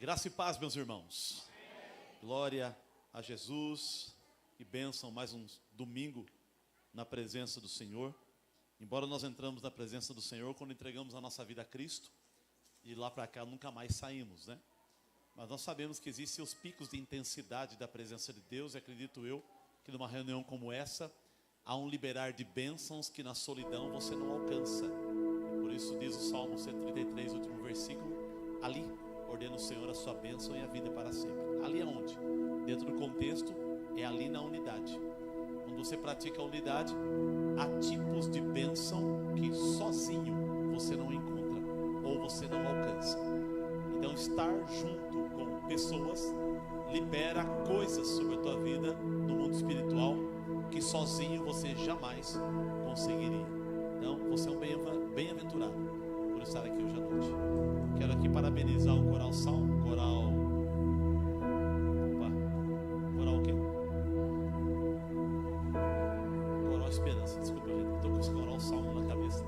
Graça e paz, meus irmãos. Glória a Jesus. Que bênção, mais um domingo na presença do Senhor. Embora nós entramos na presença do Senhor quando entregamos a nossa vida a Cristo, e lá para cá nunca mais saímos, né? Mas nós sabemos que existem os picos de intensidade da presença de Deus, e acredito eu que numa reunião como essa, há um liberar de bênçãos que na solidão você não alcança. Por isso diz o Salmo 133, último versículo, ali ordena o Senhor a sua bênção e a vida para sempre. Ali é onde? Dentro do contexto, é ali na unidade. Quando você pratica a unidade, há tipos de bênção que sozinho você não encontra ou você não alcança. Então estar junto com pessoas libera coisas sobre a tua vida no mundo espiritual que sozinho você jamais conseguiria. Então você é um bem-aventurado por estar aqui hoje à noite. Quero aqui parabenizar o Coral Salmo, Coral o quê? Coral Esperança, desculpa gente, estou com esse Coral Salmo na cabeça.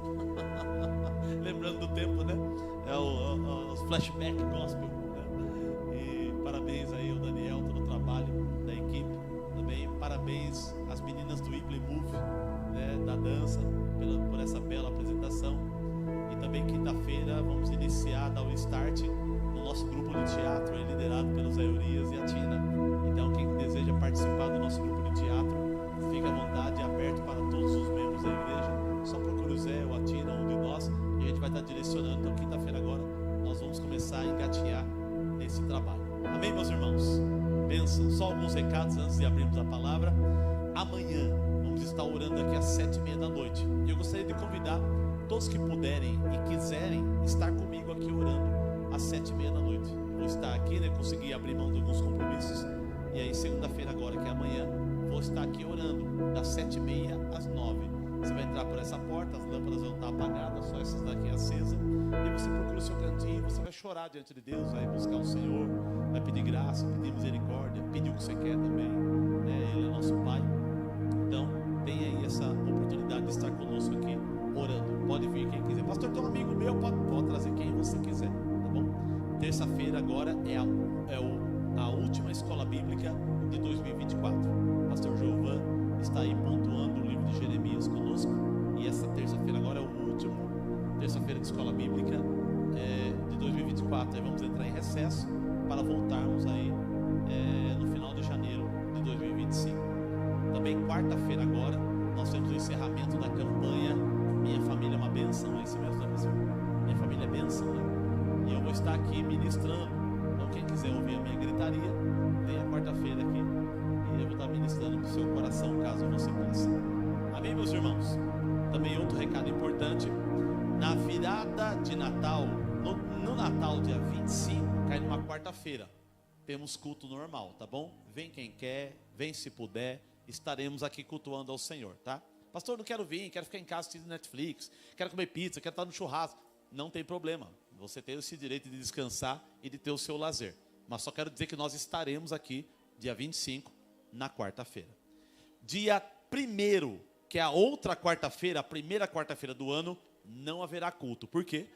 Lembrando do tempo, né? É o flashback gospel, né? E parabéns aí ao Daniel, todo o trabalho da equipe. Também parabéns às meninas do Ible Move, né? Da dança, por essa bela apresentação. E também quinta-feira vamos iniciar, dar o start no nosso grupo de teatro, liderado pelos Zé Urias e a Tina. Então quem deseja participar do nosso grupo de teatro, fica à vontade, é aberto para todos os membros da igreja. Só procure o Zé ou a Tina, um de nós, e a gente vai estar direcionando. Então quinta-feira agora nós vamos começar a engatinhar nesse trabalho. Amém, meus irmãos? Bênção. Só alguns recados antes de abrirmos a palavra. Amanhã vamos estar orando aqui às 7h30 da noite. E eu gostaria de convidar todos que puderem e quiserem estar comigo aqui orando às 7h30 da noite. Eu vou estar aqui, né? Consegui abrir mão de alguns compromissos. E aí segunda-feira agora, que é amanhã, vou estar aqui orando das 7h30 às 9h. Você vai entrar por essa porta, as lâmpadas vão estar apagadas, só essas daqui acesas. E você procura o seu cantinho, você vai chorar diante de Deus, vai buscar o Senhor, vai pedir graça, pedir misericórdia, pedir o que você quer também, né? Ele é nosso Pai. Então, tem aí essa oportunidade de estar conosco aqui, orando. Pode vir quem quiser. Pastor, tem um amigo meu, pode trazer quem você quiser, tá bom? Terça-feira agora é a última escola bíblica de 2024. Pastor Jovan está aí pontuando o livro de Jeremias conosco. E essa terça-feira agora é o último terça-feira de escola bíblica de 2024. Aí vamos entrar em recesso para voltarmos aí no final de janeiro de 2025. Também quarta-feira agora nós temos o encerramento da campanha Minha Família é uma Bênção. É isso mesmo, né, pessoal? Minha família é bênção, né? E eu vou estar aqui ministrando. Então quem quiser ouvir a minha gritaria, venha quarta-feira aqui e eu vou estar ministrando para o seu coração, caso você possa. Amém, meus irmãos? Também outro recado importante: na virada de Natal, no Natal dia 25, cai numa quarta-feira, temos culto normal, tá bom? Vem quem quer, vem se puder, estaremos aqui cultuando ao Senhor, tá? Pastor, não quero vir, quero ficar em casa assistindo Netflix, quero comer pizza, quero estar no churrasco. Não tem problema, você tem esse direito de descansar e de ter o seu lazer. Mas só quero dizer que nós estaremos aqui dia 25, na quarta-feira. Dia 1º, que é a outra quarta-feira, a primeira quarta-feira do ano, não haverá culto. Por quê?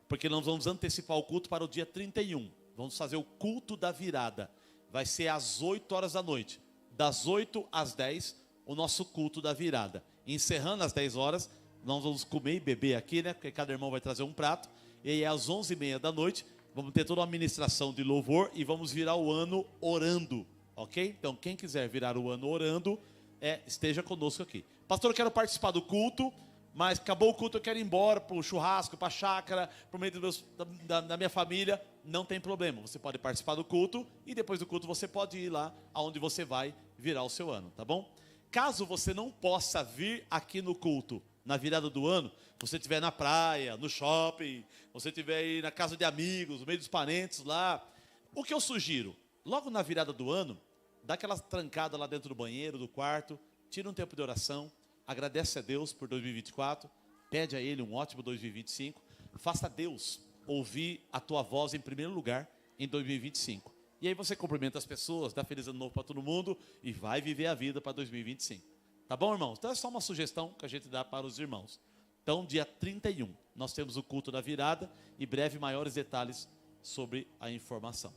Porque nós vamos antecipar o culto para o dia 31. Vamos fazer o culto da virada. Vai ser às 8 horas da noite. Das 8 às 10, o nosso culto da virada. Encerrando às 10 horas, nós vamos comer e beber aqui, né? Porque cada irmão vai trazer um prato. E aí às 11h30 da noite, vamos ter toda uma ministração de louvor e vamos virar o ano orando. Ok? Então quem quiser virar o ano orando, esteja conosco aqui. Pastor, eu quero participar do culto, mas acabou o culto, eu quero ir embora para o churrasco, para a chácara, para o meio da minha família. Não tem problema, você pode participar do culto e depois do culto você pode ir lá aonde você vai virar o seu ano, tá bom? Caso você não possa vir aqui no culto na virada do ano, você estiver na praia, no shopping, você estiver aí na casa de amigos, no meio dos parentes lá, o que eu sugiro? Logo na virada do ano, dá aquela trancada lá dentro do banheiro, do quarto, tira um tempo de oração, agradece a Deus por 2024, pede a Ele um ótimo 2025, faça Deus ouvir a tua voz em primeiro lugar em 2025. E aí você cumprimenta as pessoas, dá feliz ano novo para todo mundo e vai viver a vida para 2025. Tá bom, irmãos? Então é só uma sugestão que a gente dá para os irmãos. Então, dia 31, nós temos o culto da virada e breve maiores detalhes sobre a informação.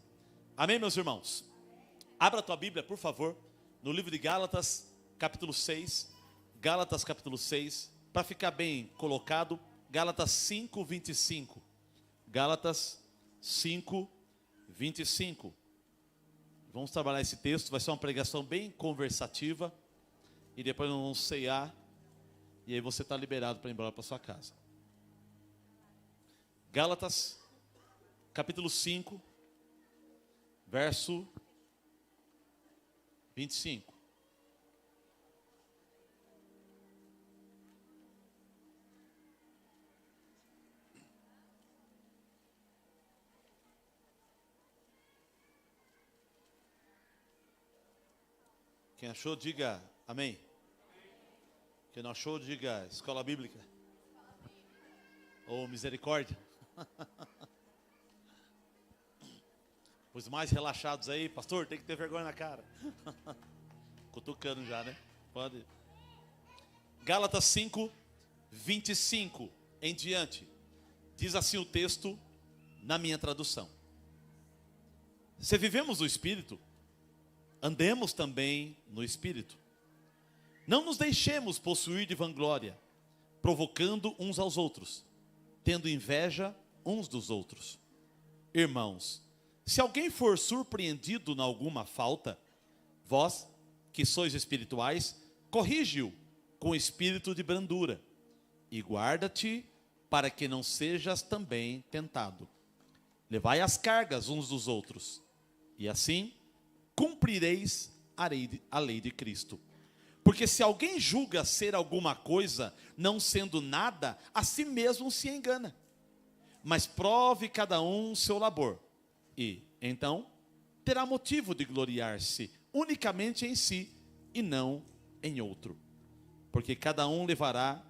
Amém, meus irmãos? Abra a tua Bíblia, por favor, no livro de Gálatas, capítulo 6. Gálatas, capítulo 6. Para ficar bem colocado, Gálatas 5, 25. Gálatas 5, 25. Vamos trabalhar esse texto, vai ser uma pregação bem conversativa. E depois nós vamos ceiar. E aí você está liberado para ir embora para sua casa. Gálatas, capítulo 5, verso 25. Quem achou, diga amém. Quem não achou, diga escola bíblica. Ou misericórdia. Os mais relaxados aí, pastor, tem que ter vergonha na cara. Cutucando já, né? Pode. Gálatas 5, 25 em diante. Diz assim o texto na minha tradução. Se vivemos no Espírito, andemos também no Espírito. Não nos deixemos possuir de vanglória, provocando uns aos outros, tendo inveja uns dos outros. Irmãos, se alguém for surpreendido em alguma falta, vós, que sois espirituais, corrige-o com espírito de brandura, e guarda-te para que não sejas também tentado. Levai as cargas uns dos outros, e assim cumprireis a lei de Cristo. Porque se alguém julga ser alguma coisa, não sendo nada, a si mesmo se engana. Mas prove cada um seu labor, e então terá motivo de gloriar-se unicamente em si e não em outro. Porque cada um levará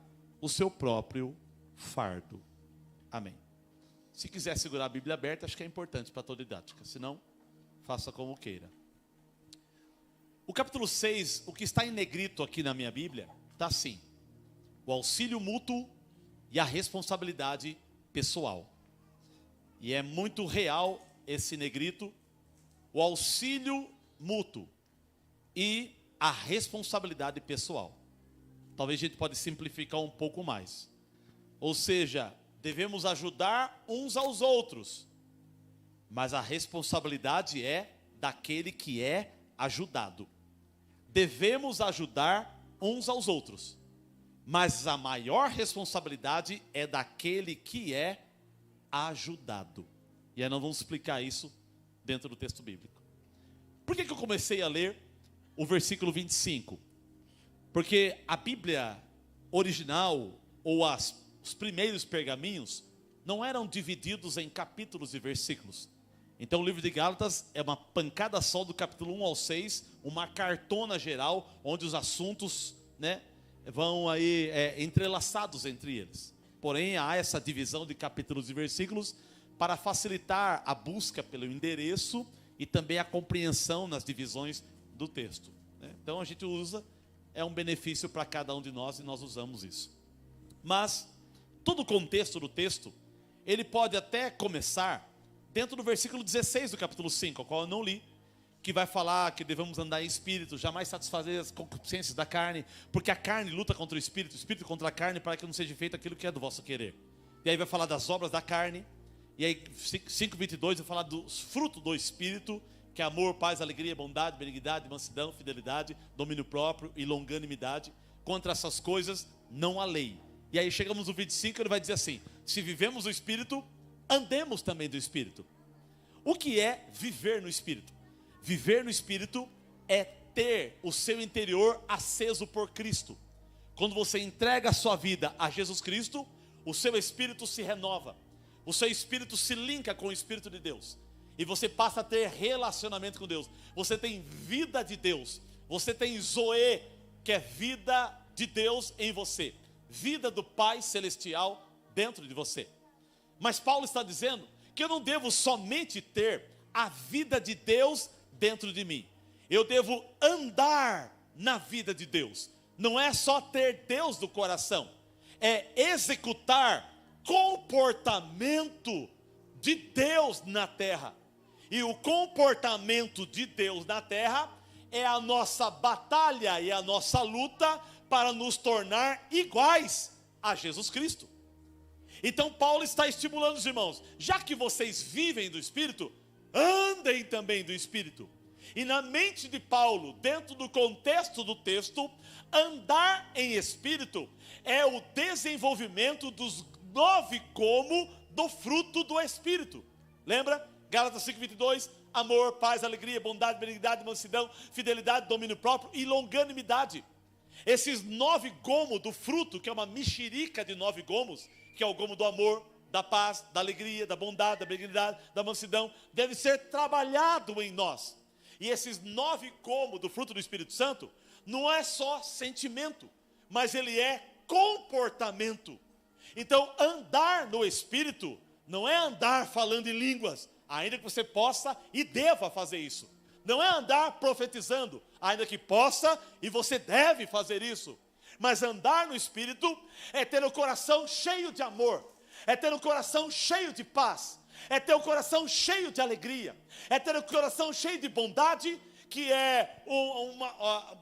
o seu próprio fardo. Amém. Se quiser segurar a Bíblia aberta, acho que é importante para toda didática. Se não, faça como queira. O capítulo 6, o que está em negrito aqui na minha Bíblia, está assim: o auxílio mútuo e a responsabilidade pessoal. E é muito real esse negrito, o auxílio mútuo e a responsabilidade pessoal. Talvez a gente pode simplificar um pouco mais. Ou seja, devemos ajudar uns aos outros, mas a responsabilidade é daquele que é ajudado. Devemos ajudar uns aos outros, mas a maior responsabilidade é daquele que é ajudado. E aí nós vamos explicar isso dentro do texto bíblico. Por que eu comecei a ler o versículo 25? Porque a Bíblia original, ou os primeiros pergaminhos, não eram divididos em capítulos e versículos. Então o livro de Gálatas é uma pancada só do capítulo 1 ao 6, uma cartona geral, onde os assuntos, né, vão aí entrelaçados entre eles. Porém, há essa divisão de capítulos e versículos para facilitar a busca pelo endereço e também a compreensão nas divisões do texto, né? Então a gente usa, é um benefício para cada um de nós e nós usamos isso. Mas todo o contexto do texto, ele pode até começar dentro do versículo 16 do capítulo 5, ao qual eu não li, que vai falar que devemos andar em espírito, jamais satisfazer as concupiscências da carne, porque a carne luta contra o espírito contra a carne, para que não seja feito aquilo que é do vosso querer. E aí vai falar das obras da carne, e aí 5:22 vai falar dos frutos do espírito, que é amor, paz, alegria, bondade, benignidade, mansidão, fidelidade, domínio próprio e longanimidade. Contra essas coisas não há lei. E aí chegamos no 25, ele vai dizer assim: se vivemos o espírito, andemos também do espírito. O que é viver no espírito? Viver no espírito é ter o seu interior aceso por Cristo. Quando você entrega a sua vida a Jesus Cristo, o seu espírito se renova, o seu espírito se linka com o Espírito de Deus, e você passa a ter relacionamento com Deus. Você tem vida de Deus, você tem Zoe, que é vida de Deus em você, vida do Pai Celestial dentro de você. Mas Paulo está dizendo que eu não devo somente ter a vida de Deus dentro de mim, eu devo andar na vida de Deus. Não é só ter Deus no coração, é executar comportamento de Deus na terra. E o comportamento de Deus na terra é a nossa batalha e a nossa luta para nos tornar iguais a Jesus Cristo. Então Paulo está estimulando os irmãos, já que vocês vivem do Espírito, andem também do Espírito. E na mente de Paulo, dentro do contexto do texto, andar em Espírito é o desenvolvimento dos 9 como do fruto do Espírito. Lembra? Gálatas 5:22, amor, paz, alegria, bondade, benignidade, mansidão, fidelidade, domínio próprio e longanimidade. Esses 9 gomos do fruto, que é uma mexerica de 9 gomos, que é o gomo do amor, da paz, da alegria, da bondade, da benignidade, da mansidão, deve ser trabalhado em nós. E esses 9 gomos do fruto do Espírito Santo, não é só sentimento, mas ele é comportamento. Então, andar no Espírito não é andar falando em línguas, ainda que você possa e deva fazer isso. Não é andar profetizando, ainda que possa e você deve fazer isso. Mas andar no Espírito é ter o coração cheio de amor, é ter o coração cheio de paz, é ter o coração cheio de alegria, é ter o coração cheio de bondade, que é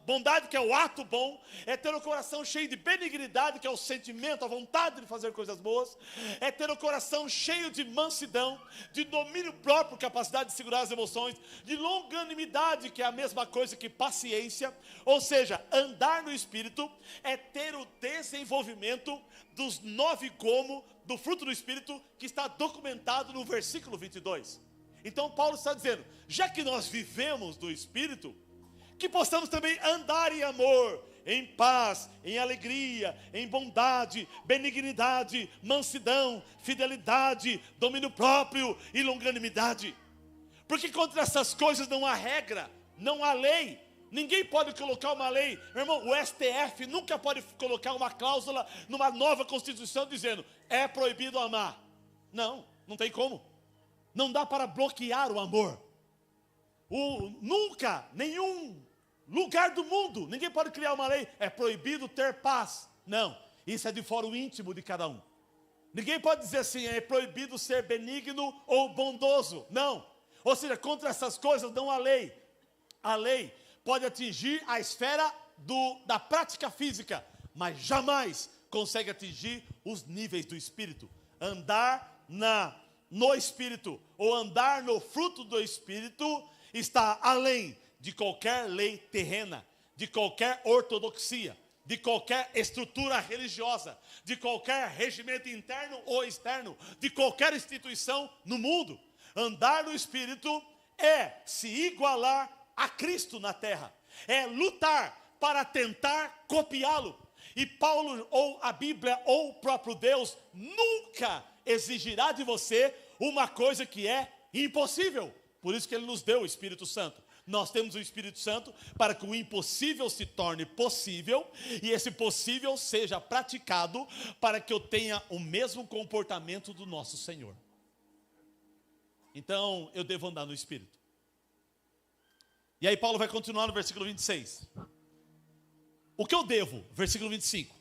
bondade, que é o ato bom, é ter o coração cheio de benignidade, que é o sentimento, a vontade de fazer coisas boas, é ter o coração cheio de mansidão, de domínio próprio, capacidade de segurar as emoções, de longanimidade, que é a mesma coisa que paciência. Ou seja, andar no Espírito é ter o desenvolvimento dos 9 gomos do fruto do Espírito, que está documentado no versículo 22. Então Paulo está dizendo, já que nós vivemos do Espírito, que possamos também andar em amor, em paz, em alegria, em bondade, benignidade, mansidão, fidelidade, domínio próprio e longanimidade. Porque contra essas coisas não há regra, não há lei. Ninguém pode colocar uma lei. Meu irmão, o STF nunca pode colocar uma cláusula numa nova Constituição dizendo, é proibido amar. Não, não tem como. Não dá para bloquear o amor. Nunca, nenhum lugar do mundo, ninguém pode criar uma lei, é proibido ter paz. Não, isso é de fora o íntimo de cada um. Ninguém pode dizer assim, é proibido ser benigno ou bondoso. Não, ou seja, contra essas coisas não há lei. A lei pode atingir a esfera da prática física, mas jamais consegue atingir os níveis do Espírito. Andar no Espírito, ou andar no fruto do Espírito, está além de qualquer lei terrena, de qualquer ortodoxia, de qualquer estrutura religiosa, de qualquer regimento interno ou externo, de qualquer instituição no mundo. Andar no Espírito é se igualar a Cristo na terra, é lutar para tentar copiá-lo. E Paulo, ou a Bíblia, ou o próprio Deus, nunca exigirá de você uma coisa que é impossível. Por isso que Ele nos deu o Espírito Santo. Nós temos o Espírito Santo para que o impossível se torne possível, e esse possível seja praticado para que eu tenha o mesmo comportamento do nosso Senhor. Então, eu devo andar no Espírito. E aí Paulo vai continuar no versículo 26. O que eu devo? Versículo 25.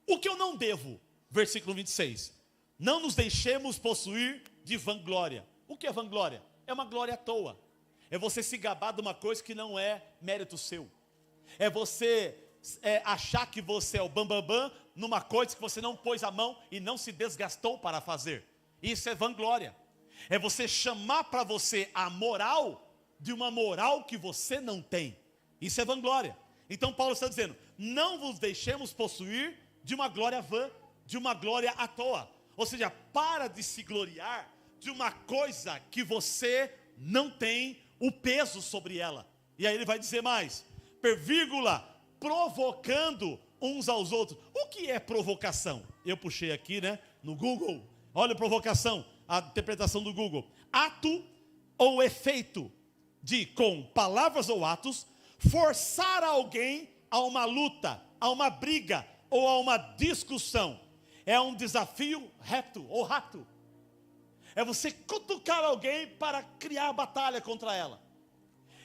O que eu não devo? Versículo 26. Não nos deixemos possuir de vanglória. O que é vanglória? É uma glória à toa. É você se gabar de uma coisa que não é mérito seu. É você achar que você é o bambambam numa coisa que você não pôs a mão e não se desgastou para fazer. Isso é vanglória. É você chamar para você a moral de uma moral que você não tem. Isso é vanglória. Então Paulo está dizendo, não vos deixemos possuir de uma glória vã, de uma glória à toa. Ou seja, para de se gloriar de uma coisa que você não tem o peso sobre ela. E aí ele vai dizer mais, provocando uns aos outros. O que é provocação? Eu puxei aqui, no Google. Olha a provocação, a interpretação do Google. Ato ou efeito de, com palavras ou atos, forçar alguém a uma luta, a uma briga ou a uma discussão. É um desafio reto ou rato. É você cutucar alguém para criar batalha contra ela.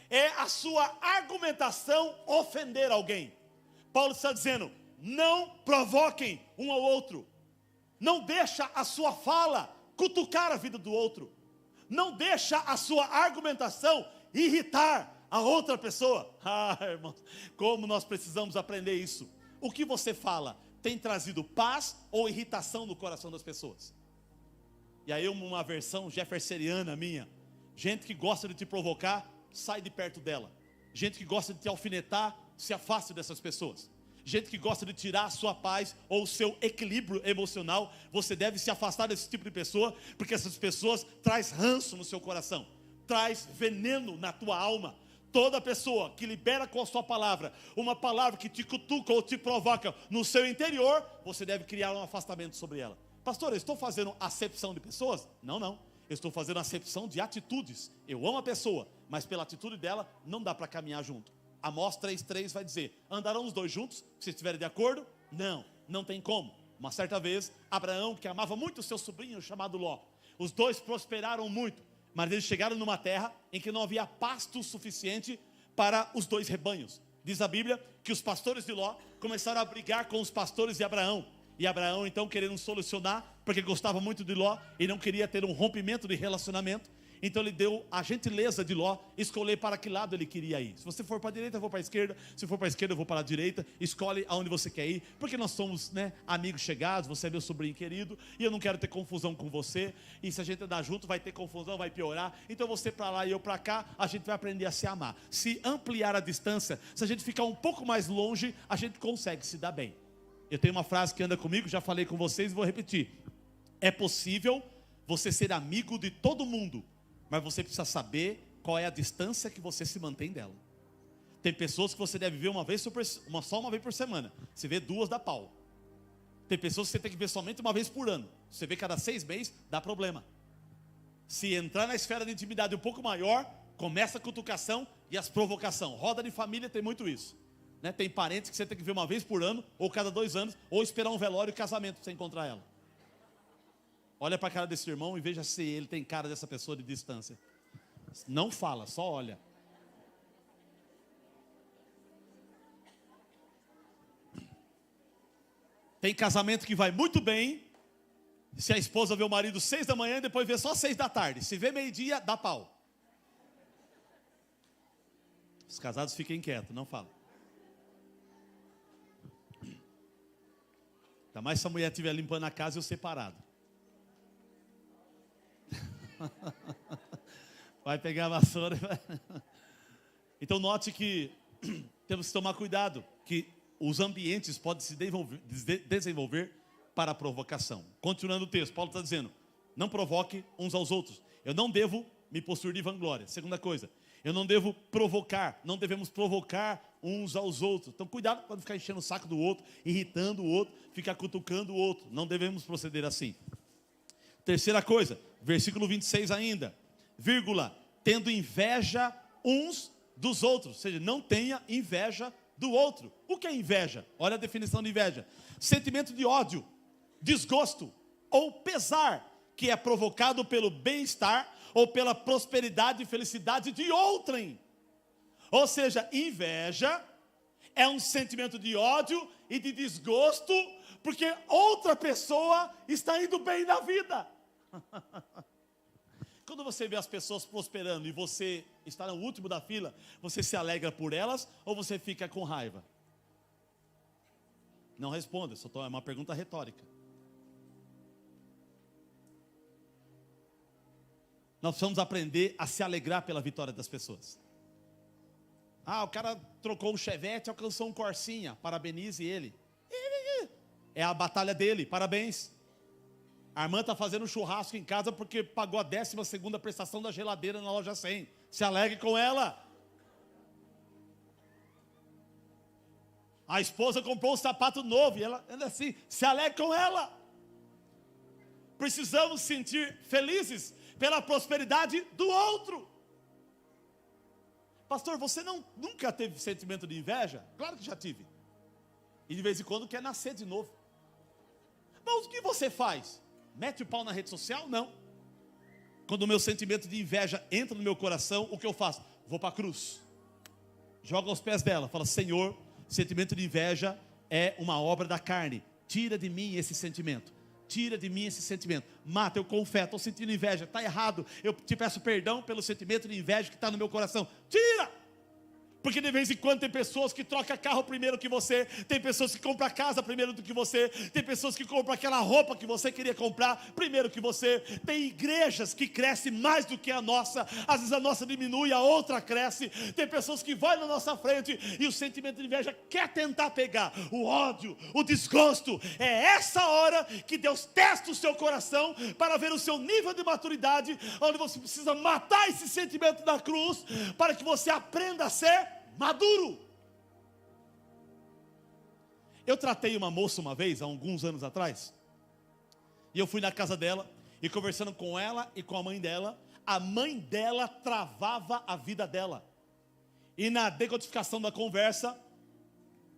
É a sua argumentação ofender alguém. Paulo está dizendo, não provoquem um ao outro. Não deixa a sua fala cutucar a vida do outro. Não deixa a sua argumentação irritar a outra pessoa. Ah, irmãos, como nós precisamos aprender isso. O que você fala tem trazido paz ou irritação no coração das pessoas? E aí uma versão jeffersoniana minha: gente que gosta de te provocar, sai de perto dela. Gente que gosta de te alfinetar, se afaste dessas pessoas. Gente que gosta de tirar a sua paz ou o seu equilíbrio emocional, você deve se afastar desse tipo de pessoa, porque essas pessoas traz ranço no seu coração, traz veneno na tua alma. Toda pessoa que libera com a sua palavra, uma palavra que te cutuca ou te provoca no seu interior, você deve criar um afastamento sobre ela. Pastor, eu estou fazendo acepção de pessoas? Não. Eu estou fazendo acepção de atitudes. Eu amo a pessoa, mas pela atitude dela, não dá para caminhar junto. Amós 3:3 vai dizer: andarão os dois juntos, se estiverem de acordo? Não tem como. Uma certa vez, Abraão, que amava muito o seu sobrinho chamado Ló, os dois prosperaram muito, mas eles chegaram numa terra em que não havia pasto suficiente para os dois rebanhos. Diz a Bíblia que os pastores de Ló começaram a brigar com os pastores de Abraão. E Abraão, então, querendo solucionar, porque gostava muito de Ló e não queria ter um rompimento de relacionamento, então ele deu a gentileza de Ló escolher para que lado ele queria ir. Se você for para a direita, eu vou para a esquerda. Se for para a esquerda, eu vou para a direita. Escolhe aonde você quer ir, porque nós somos, amigos chegados. Você é meu sobrinho querido e eu não quero ter confusão com você. E se a gente andar junto, vai ter confusão, vai piorar. Então você para lá e eu para cá, a gente vai aprender a se amar. Se ampliar a distância, se a gente ficar um pouco mais longe, a gente consegue se dar bem. Eu tenho uma frase que anda comigo, já falei com vocês e vou repetir: é possível você ser amigo de todo mundo, mas você precisa saber qual é a distância que você se mantém dela. Tem pessoas que você deve ver só uma vez por semana. Você vê 2, dá pau. Tem pessoas que você tem que ver somente uma vez por ano. Você vê cada 6 meses, dá problema. Se entrar na esfera de intimidade um pouco maior, começa a cutucação e as provocações. Roda de família tem muito isso. Tem parentes que você tem que ver uma vez por ano, ou cada 2 anos, ou esperar um velório e casamento para você encontrar ela. Olha para a cara desse irmão e veja se ele tem cara dessa pessoa de distância. Não fala, só olha. Tem casamento que vai muito bem, se a esposa vê o marido 6 da manhã e depois vê só 6 da tarde. Se vê meio-dia, dá pau. Os casados fiquem quietos, não falam. Ainda mais se a mulher estiver limpando a casa e eu separado. Vai pegar a vassoura. Então note que temos que tomar cuidado, que os ambientes podem se desenvolver para a provocação. Continuando o texto, Paulo está dizendo: não provoque uns aos outros. Eu não devo me possuir de vanglória. Segunda coisa, eu não devo provocar, não devemos provocar uns aos outros. Então cuidado para não ficar enchendo o saco do outro, irritando o outro, ficar cutucando o outro. Não devemos proceder assim. Terceira coisa, versículo 26 ainda, vírgula, tendo inveja uns dos outros. Ou seja, não tenha inveja do outro. O que é inveja? Olha a definição de inveja: sentimento de ódio, desgosto ou pesar que é provocado pelo bem-estar ou pela prosperidade e felicidade de outrem. Ou seja, inveja é um sentimento de ódio e de desgosto porque outra pessoa está indo bem na vida. Quando você vê as pessoas prosperando e você está no último da fila, você se alegra por elas ou você fica com raiva? Não responda, é uma pergunta retórica. Nós precisamos aprender a se alegrar pela vitória das pessoas. O cara trocou um Chevette, alcançou um Corsinha, parabenize ele. É a batalha dele, parabéns. A irmã está fazendo um churrasco em casa porque pagou a 12ª prestação da geladeira na loja 100. Se alegre com ela. A esposa comprou um sapato novo e ela assim, se alegre com ela. Precisamos sentir felizes pela prosperidade do outro. Pastor, você nunca teve sentimento de inveja? Claro que já tive. E de vez em quando quer nascer de novo. Mas o que você faz? Mete o pau na rede social? Não. Quando o meu sentimento de inveja entra no meu coração, o que eu faço? Vou para a cruz. Jogo aos pés dela. Fala: Senhor, sentimento de inveja é uma obra da carne. Tira de mim esse sentimento. tira de mim esse sentimento. Mata, eu confesso, estou sentindo inveja, está errado. Eu te peço perdão pelo sentimento de inveja que está no meu coração. Tira! Porque de vez em quando tem pessoas que trocam carro primeiro que você, tem pessoas que compram casa primeiro do que você, tem pessoas que compram aquela roupa que você queria comprar primeiro que você, tem igrejas que crescem mais do que a nossa, às vezes a nossa diminui, a outra cresce, tem pessoas que vão na nossa frente e o sentimento de inveja quer tentar pegar, o ódio, o desgosto. É essa hora que Deus testa o seu coração para ver o seu nível de maturidade, onde você precisa matar esse sentimento na cruz, para que você aprenda a ser maduro. Eu tratei uma moça uma vez, há alguns anos atrás, e eu fui na casa dela, e conversando com ela e com a mãe dela travava a vida dela. E na decodificação da conversa,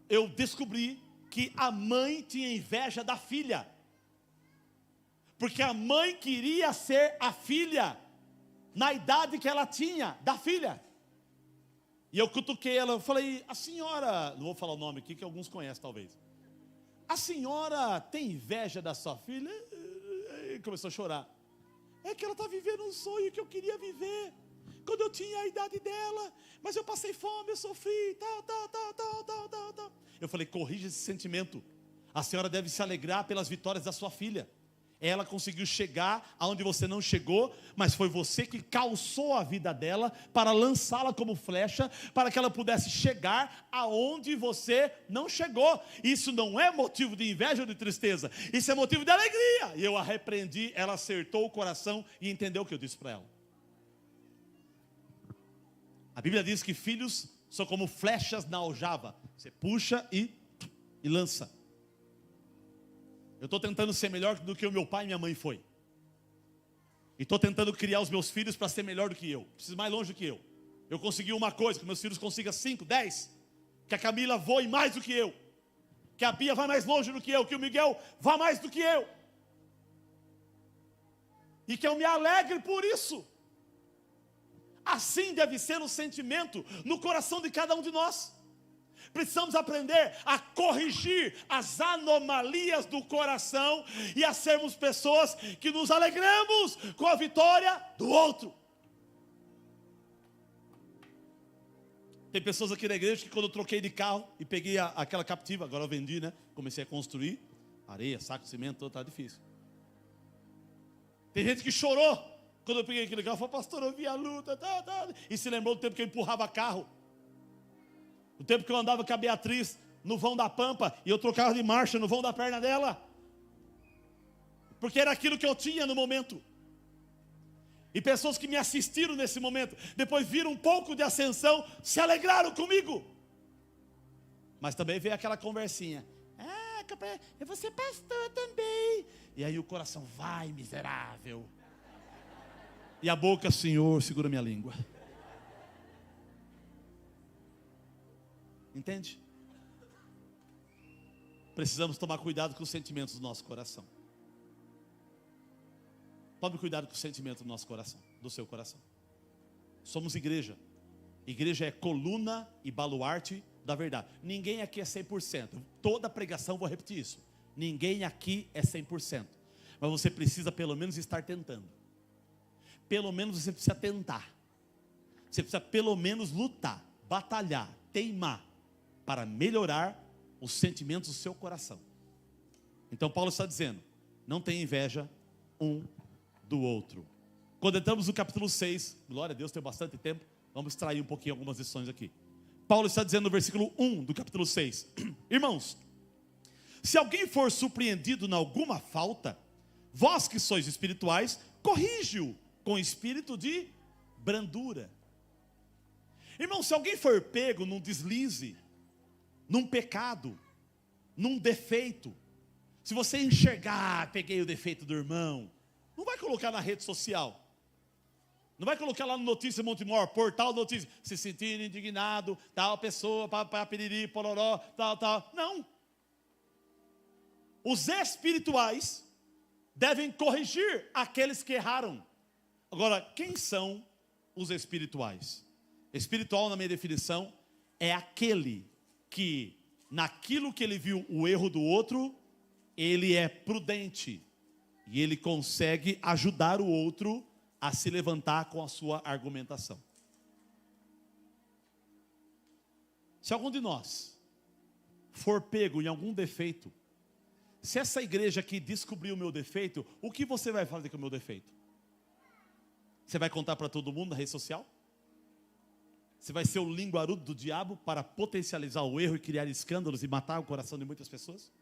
eu descobri que a mãe tinha inveja da filha, porque a mãe queria ser a filha, na idade que ela tinha, da filha. E eu cutuquei ela, eu falei, a senhora, não vou falar o nome aqui que alguns conhecem talvez. A senhora tem inveja da sua filha? E começou a chorar. É que ela está vivendo um sonho que eu queria viver, quando eu tinha a idade dela, mas eu passei fome, eu sofri, tal. Eu falei, corrija esse sentimento. A senhora deve se alegrar pelas vitórias da sua filha. Ela conseguiu chegar aonde você não chegou, mas foi você que calçou a vida dela para lançá-la como flecha, para que ela pudesse chegar aonde você não chegou. Isso não é motivo de inveja ou de tristeza, isso é motivo de alegria. E eu a repreendi, ela acertou o coração e entendeu o que eu disse para ela. A Bíblia diz que filhos são como flechas na aljava, você puxa e lança. Eu estou tentando ser melhor do que o meu pai e minha mãe foi. E estou tentando criar os meus filhos para ser melhor do que eu. Preciso mais longe do que eu. Eu consegui uma coisa, que meus filhos consigam 5, 10. Que a Camila voe mais do que eu. Que a Bia vá mais longe do que eu. Que o Miguel vá mais do que eu. E que eu me alegre por isso. Assim deve ser o sentimento no coração de cada um de nós. Precisamos aprender a corrigir as anomalias do coração e a sermos pessoas que nos alegramos com a vitória do outro. Tem pessoas aqui na igreja que quando eu troquei de carro e peguei aquela Captiva, agora eu vendi, né? Comecei a construir, areia, saco de cimento, tudo tá difícil. Tem gente que chorou quando eu peguei aquele carro, falou, pastor, eu vi a luta, e se lembrou do tempo que eu empurrava carro. O tempo que eu andava com a Beatriz no vão da Pampa e eu trocava de marcha no vão da perna dela. Porque era aquilo que eu tinha no momento. E pessoas que me assistiram nesse momento, depois viram um pouco de ascensão, se alegraram comigo. Mas também veio aquela conversinha. Ah, eu vou ser pastor também. E aí o coração, vai miserável. E a boca, Senhor, segura minha língua. Entende? Precisamos tomar cuidado com os sentimentos do nosso coração. Tome cuidado com os sentimentos do nosso coração, do seu coração. Somos igreja. Igreja é coluna e baluarte da verdade. Ninguém aqui é 100%. Toda pregação vou repetir isso. Ninguém aqui é 100%. Mas você precisa pelo menos estar tentando. Pelo menos você precisa tentar. Você precisa pelo menos lutar, batalhar, teimar, para melhorar os sentimentos do seu coração. Então Paulo está dizendo, não tenha inveja um do outro. Quando entramos no capítulo 6, glória a Deus, tem bastante tempo, vamos extrair um pouquinho algumas lições aqui. Paulo está dizendo no versículo 1 do capítulo 6, irmãos, se alguém for surpreendido em alguma falta, vós que sois espirituais, corrige-o com espírito de brandura. Irmão, se alguém for pego num deslize, num pecado, num defeito, se você enxergar, peguei o defeito do irmão, não vai colocar na rede social, não vai colocar lá no Notícia Montemor, portal Notícia, se sentindo indignado, tal pessoa, papiriri, pororó, tal, não. Os espirituais devem corrigir aqueles que erraram. Agora, quem são os espirituais? Espiritual, na minha definição, é aquele que, naquilo que ele viu o erro do outro, ele é prudente, E ele consegue ajudar o outro a se levantar com a sua argumentação. Se algum de nós for pego em algum defeito, se essa igreja aqui descobrir o meu defeito, o que você vai fazer com o meu defeito? Você vai contar para todo mundo na rede social? Você vai ser o linguarudo do diabo para potencializar o erro e criar escândalos e matar o coração de muitas pessoas?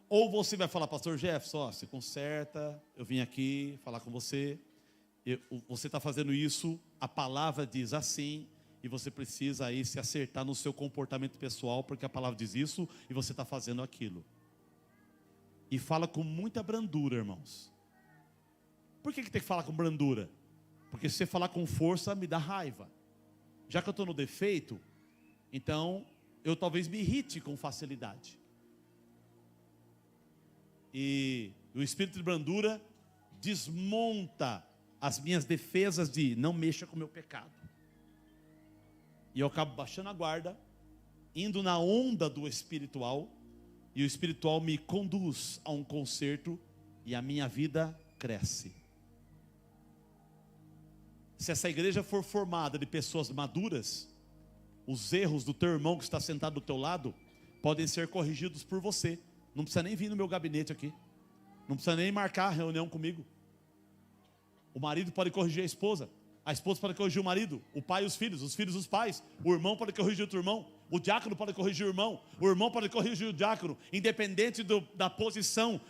Ou você vai falar, pastor Jefferson, ó, se conserta, eu vim aqui falar com você, você está fazendo isso, a palavra diz assim, e você precisa aí se acertar no seu comportamento pessoal, porque a palavra diz isso, e você está fazendo aquilo. E fala com muita brandura, irmãos. Por que tem que falar com brandura? Porque se você falar com força, me dá raiva. Já que eu estou no defeito, então eu talvez me irrite com facilidade. E o espírito de brandura desmonta as minhas defesas de não mexa com o meu pecado. E eu acabo baixando a guarda, indo na onda do espiritual, e o espiritual me conduz a um concerto, e a minha vida cresce. Se essa igreja for formada de pessoas maduras, os erros do teu irmão que está sentado do teu lado podem ser corrigidos por você. Não precisa nem vir no meu gabinete aqui. Não precisa nem marcar a reunião comigo. O marido pode corrigir a esposa pode corrigir o marido, o pai os filhos os pais, o irmão pode corrigir outro irmão, o diácono pode corrigir o irmão pode corrigir o diácono, independente da posição,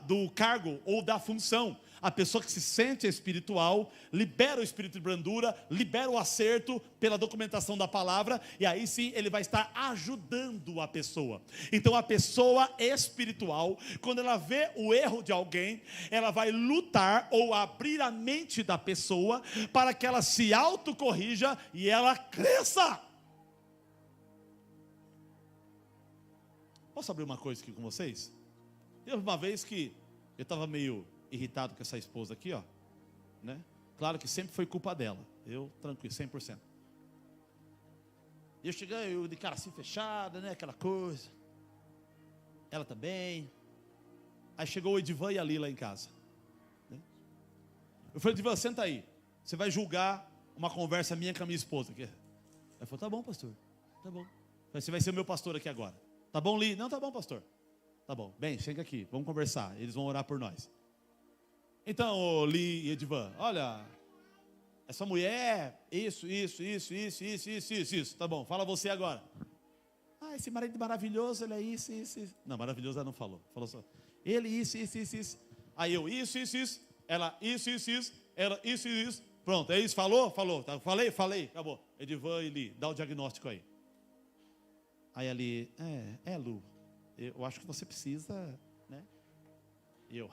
do cargo ou da função. A pessoa que se sente espiritual, libera o espírito de brandura, libera o acerto pela documentação da palavra, e aí sim ele vai estar ajudando a pessoa. Então a pessoa espiritual, quando ela vê o erro de alguém, ela vai lutar ou abrir a mente da pessoa, para que ela se autocorrija e ela cresça. Posso abrir uma coisa aqui com vocês? Teve uma vez que eu estava meio irritado com essa esposa aqui, ó, né? Claro que sempre foi culpa dela. Eu, tranquilo, 100%. E eu cheguei, eu de cara assim fechada, né? Aquela coisa. Ela também. Aí chegou o Edivan e a Lila em casa, né? Eu falei, Edivan, senta aí. Você vai julgar uma conversa minha com a minha esposa aqui. Ela falou, tá bom, pastor. Tá bom. Você vai ser o meu pastor aqui agora. Tá bom, Li? Não, tá bom, pastor. Tá bom. Bem, chega aqui. Vamos conversar. Eles vão orar por nós. Então, Li e Edivan, olha, essa mulher, isso. Tá bom, fala você agora. Ah, esse marido maravilhoso, ele é isso. Não, maravilhoso ela não falou. Falou só, ele isso. Aí eu, isso. Ela, isso. Ela, isso. Pronto, é isso, falou? Tá, falei, acabou. Edivan e Li, dá o diagnóstico aí. Aí ali, Lu, eu acho que você precisa, né? E eu,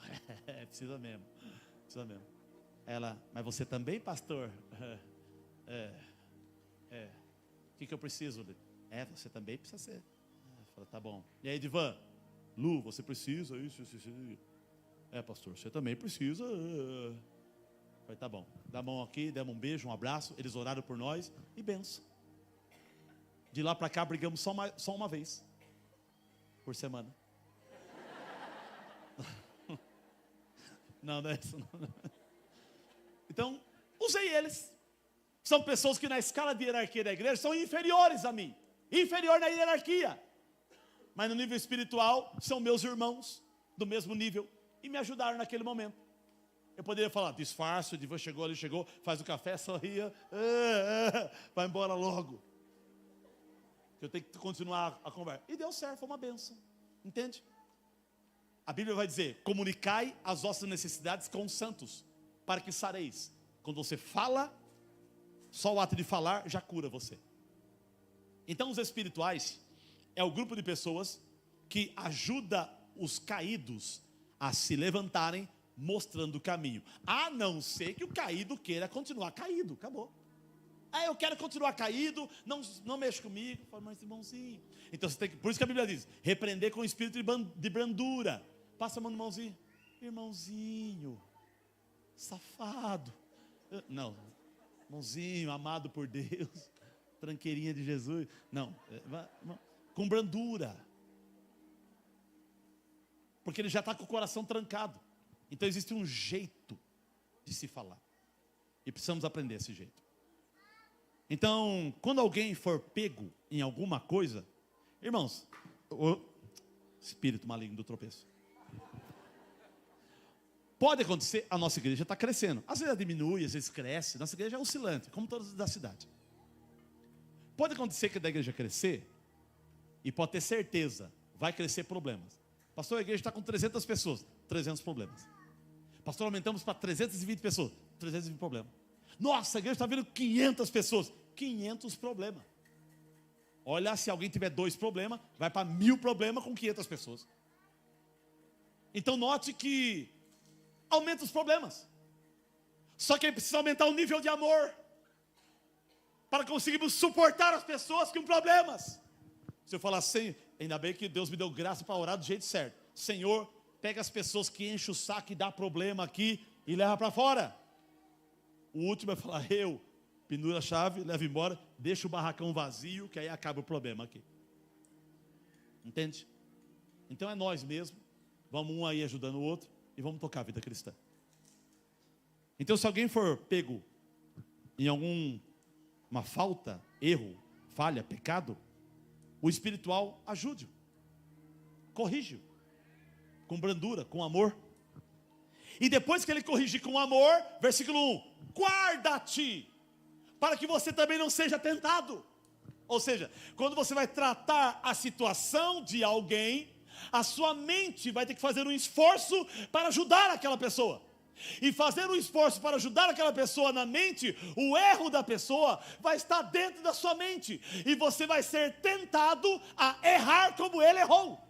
precisa mesmo. Ela, mas você também, pastor? O que eu preciso? Você também precisa ser. Eu falei, tá bom. E aí, Edivan, Lu, você precisa isso. Pastor, você também precisa. Eu falei, tá bom. Dá a mão aqui, demos um beijo, um abraço. Eles oraram por nós e benção. De lá para cá brigamos só uma vez por semana. Não é isso não. Então, usei eles. São pessoas que na escala de hierarquia da igreja são inferiores a mim. Inferior na hierarquia. Mas no nível espiritual, são meus irmãos do mesmo nível. E me ajudaram naquele momento. Eu poderia falar, disfarço, Edivan chegou, ele chegou, faz o café, sorria, vai embora logo. Eu tenho que continuar a conversa. E deu certo, foi uma bênção. Entende? A Bíblia vai dizer, comunicai as vossas necessidades com os santos, para que sareis. Quando você fala, só o ato de falar já cura você. Então os espirituais é o grupo de pessoas que ajuda os caídos a se levantarem, mostrando o caminho. A não ser que o caído queira continuar caído, acabou. Eu quero continuar caído, não mexe comigo. Fala, mas irmãozinho. Então você tem que, por isso que a Bíblia diz, repreender com o espírito de brandura. Passa a mão no irmãozinho. Irmãozinho, safado. Não, irmãozinho, amado por Deus, tranqueirinha de Jesus. Não, com brandura. Porque ele já está com o coração trancado. Então existe um jeito de se falar. E precisamos aprender esse jeito. Então, quando alguém for pego em alguma coisa, irmãos, o espírito maligno do tropeço. Pode acontecer, a nossa igreja está crescendo. Às vezes ela diminui, às vezes cresce. Nossa igreja é oscilante, como todas da cidade. Pode acontecer que da igreja crescer, e pode ter certeza, vai crescer problemas. Pastor, a igreja está com 300 pessoas, 300 problemas. Pastor, aumentamos para 320 pessoas, 320 problemas. Nossa, a igreja está vendo 500 pessoas, 500 problemas. Olha, se alguém tiver 2 problemas, vai para 1000 problemas com 500 pessoas. Então note que aumenta os problemas. Só que precisa aumentar o nível de amor, para conseguirmos suportar as pessoas com problemas. Se eu falar assim, ainda bem que Deus me deu graça para orar do jeito certo. Senhor, pega as pessoas que enchem o saco e dá problema aqui e leva para fora. O último vai falar, pendura a chave, leva embora, deixa o barracão vazio, que aí acaba o problema aqui. Entende? Então é nós mesmos, vamos um aí ajudando o outro e vamos tocar a vida cristã. Então se alguém for pego em alguma falta, erro, falha, pecado, o espiritual ajude-o, corrige-o, com brandura, com amor. E depois que ele corrige com amor, versículo 1, guarda-te, para que você também não seja tentado. Ou seja, quando você vai tratar a situação de alguém, a sua mente vai ter que fazer um esforço para ajudar aquela pessoa. E fazer um esforço para ajudar aquela pessoa na mente, o erro da pessoa vai estar dentro da sua mente. E você vai ser tentado a errar como ele errou.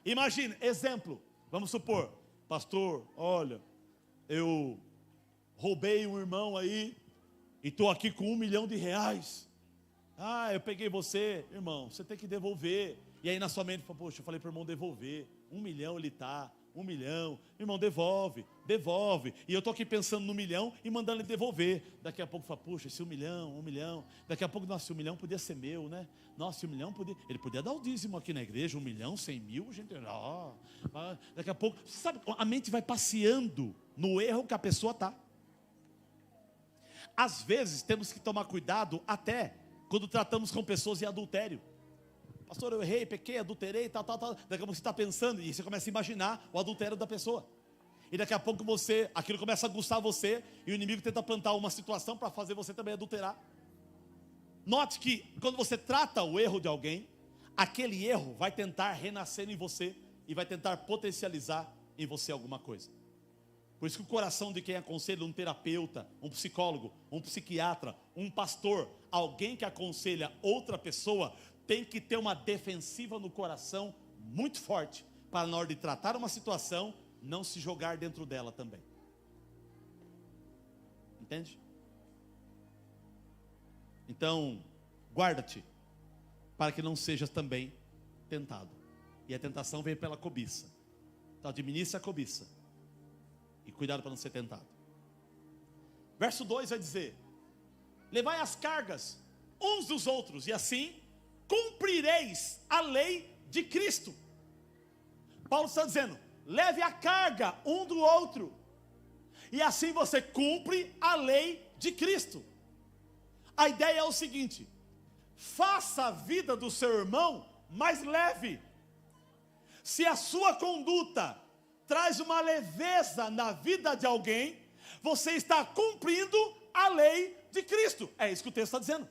Imagine, exemplo, vamos supor, pastor, olha, eu roubei um irmão aí e estou aqui com R$1 milhão. Eu peguei você, irmão, você tem que devolver. E aí na sua mente, poxa, eu falei para o irmão devolver, 1 milhão ele está, 1 milhão, irmão, devolve. E eu estou aqui pensando no 1 milhão e mandando ele devolver. Daqui a pouco fala, puxa, esse 1 milhão. Daqui a pouco, nossa, 1 milhão podia ser meu, né? Nossa, 1 milhão podia, ele podia dar o dízimo aqui na igreja, 1 milhão, 100 mil, gente, daqui a pouco, sabe, a mente vai passeando no erro que a pessoa está. Às vezes temos que tomar cuidado até quando tratamos com pessoas em adultério. Pastor, eu errei, pequei, adulterei, tal. Daqui a pouco você está pensando e você começa a imaginar o adultério da pessoa. E daqui a pouco aquilo começa a aguçar você e o inimigo tenta plantar uma situação para fazer você também adulterar. Note que quando você trata o erro de alguém, aquele erro vai tentar renascer em você e vai tentar potencializar em você alguma coisa. Por isso que o coração de quem aconselha, um terapeuta, um psicólogo, um psiquiatra, um pastor, alguém que aconselha outra pessoa, tem que ter uma defensiva no coração muito forte, para na hora de tratar uma situação, não se jogar dentro dela também. Entende? Então, guarda-te, para que não sejas também tentado. E a tentação vem pela cobiça. Então administre a cobiça. E cuidado para não ser tentado. Verso 2 vai dizer, levai as cargas uns dos outros, e assim cumprireis a lei de Cristo. Paulo está dizendo, leve a carga um do outro, e assim você cumpre a lei de Cristo. A ideia é o seguinte, faça a vida do seu irmão mais leve. Se a sua conduta traz uma leveza na vida de alguém, você está cumprindo a lei de Cristo. É isso que o texto está dizendo.